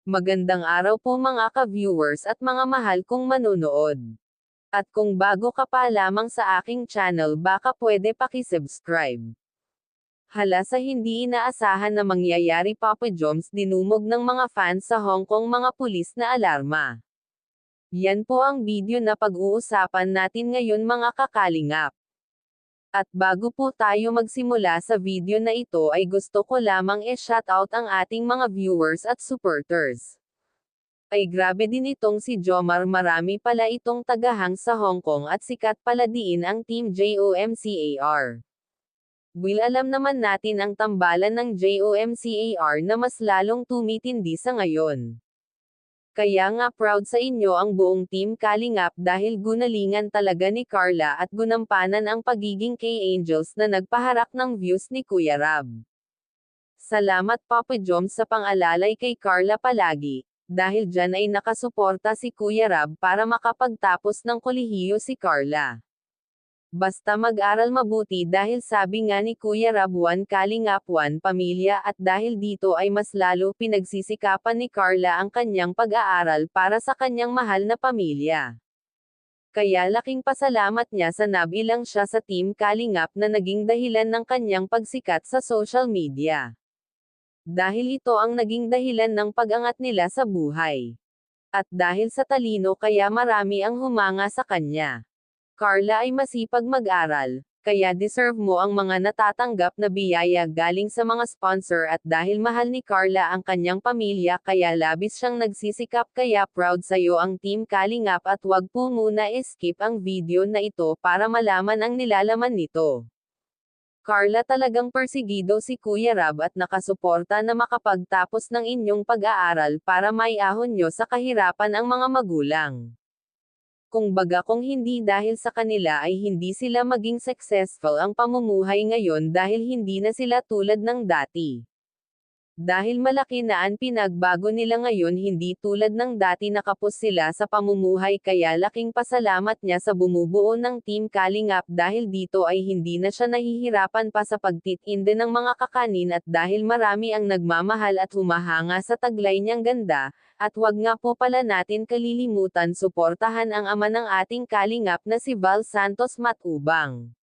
Magandang araw po mga ka-viewers at mga mahal kong manonood. At kung bago ka pa lamang sa aking channel baka pwede paki-subscribe. Hala sa hindi inaasahan na mangyayari Papa Joms dinumog ng mga fans sa Hong Kong mga pulis na alarma. Yan po ang video na pag-uusapan natin ngayon mga kakalingap. At bago po tayo magsimula sa video na ito ay gusto ko lamang i-shoutout ang ating mga viewers at supporters. Ay grabe din itong si Jomar, marami pala itong tagahang sa Hong Kong at sikat pala diin ang Team JOMCAR. Will alam naman natin ang tambalan ng JOMCAR na mas lalong tumitindi sa ngayon. Kaya nga proud sa inyo ang buong Team Kalingap dahil gunalingan talaga ni Carla at gunampanan ang pagiging K-Angels na nagpaharak ng views ni Kuya Rab. Salamat Papa Joms sa pang-alalay kay Carla palagi, dahil dyan ay nakasuporta si Kuya Rab para makapagtapos ng kolehiyo si Carla. Basta mag-aral mabuti dahil sabi nga ni Kuya Rab, one Kalingap one pamilya, at dahil dito ay mas lalo pinagsisikapan ni Carla ang kanyang pag-aaral para sa kanyang mahal na pamilya. Kaya laking pasalamat niya sa nabilang siya sa Team Kalingap na naging dahilan ng kanyang pagsikat sa social media. Dahil ito ang naging dahilan ng pag-angat nila sa buhay. At dahil sa talino kaya marami ang humanga sa kanya. Carla ay masipag mag-aral, kaya deserve mo ang mga natatanggap na biyaya galing sa mga sponsor, at dahil mahal ni Carla ang kanyang pamilya kaya labis siyang nagsisikap, kaya proud sa'yo ang Team Kalingap. At wag po muna skip ang video na ito para malaman ang nilalaman nito. Carla, talagang persigido si Kuya Rab at nakasuporta na makapagtapos ng inyong pag-aaral para maiahon nyo sa kahirapan ang mga magulang. Kung baga kung hindi dahil sa kanila ay hindi sila maging successful ang pamumuhay ngayon dahil hindi na sila tulad ng dati. Dahil malaki na ang pinagbago nila ngayon, hindi tulad ng dati nakapos sila sa pamumuhay, kaya laking pasalamat niya sa bumubuo ng Team Kalingap dahil dito ay hindi na siya nahihirapan pa sa pagtitinda ng mga kakanin, at dahil marami ang nagmamahal at humahanga sa taglay niyang ganda. At wag nga po pala natin kalilimutan suportahan ang ama ng ating Kalingap na si Val Santos Matubang.